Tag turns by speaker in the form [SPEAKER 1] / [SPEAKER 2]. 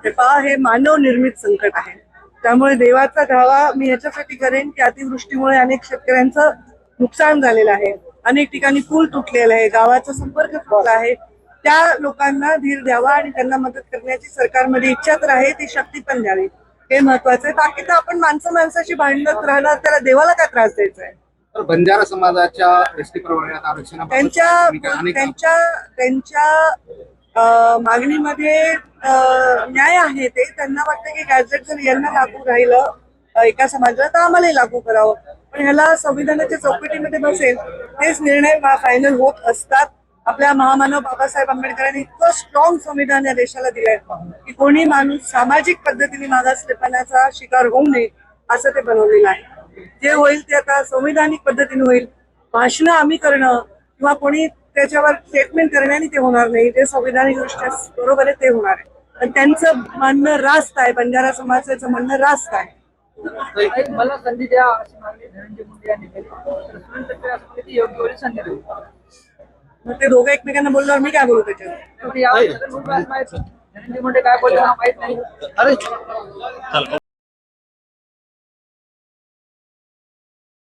[SPEAKER 1] हे पहा, हे मानव निर्मित संकट आहे. त्यामुळे देवाचा धावा मी याच्यासाठी करेन की अतिवृष्टीमुळे अनेक शेतकऱ्यांचं नुकसान झालेलं आहे, अनेक ठिकाणी पूल तुटलेला आहे, गावाचा संपर्क तुटला आहे. त्या लोकांना धीर द्यावा आणि त्यांना मदत करण्याची सरकारमध्ये इच्छा तर आहे, ती शक्ती पण द्यावी, हे महत्वाचं आहे. बाकी तर आपण माणसाशी भांडत राहणार, त्याला देवाला काय त्रास द्यायचा आहे.
[SPEAKER 2] तर बंजारा समाजाच्या एसटी प्रवर्गात आरक्षणाबाबत
[SPEAKER 1] त्यांच्या मागणीमध्ये न्याय आहे. ते त्यांना वाटतं की गॅझेट जर यांना लागू राहिलं एका समाजाला, तर आम्हालाही लागू करावं. पण ह्याला संविधानाच्या चौकटीमध्ये बसेल तेच निर्णय फायनल होत असतात. आपल्या महामानव बाबासाहेब आंबेडकरांनी इतकं स्ट्रॉंग संविधान या देशाला दिलंय की कोणी माणूस सामाजिक पद्धतीने मागासलेपणाचा शिकार होऊ नये असं ते बनवलेलं आहे. जे होईल ते आता संविधानिक पद्धतीने होईल. भाषणं आम्ही करणं किंवा कोणी त्याच्यावर स्टेटमेंट करण्याने ते होणार नाही. जे संविधानिक दृष्ट्या बरोबर आहे ते होणार आहे. पण त्यांचं म्हणणं रास्त आहे, बंजारा समाजाचं म्हणणं रास्त आहे.
[SPEAKER 3] मला संधी द्या अशी मागणी धनंजय मुंडे यांनी केली. तर योग्य संधी देऊ.
[SPEAKER 1] मग ते दोघं एकमेकांना बोलल्यावर मी काय बोलू त्याच्यावर?
[SPEAKER 3] धनंजय मुंडे काय बोलले माहित नाही.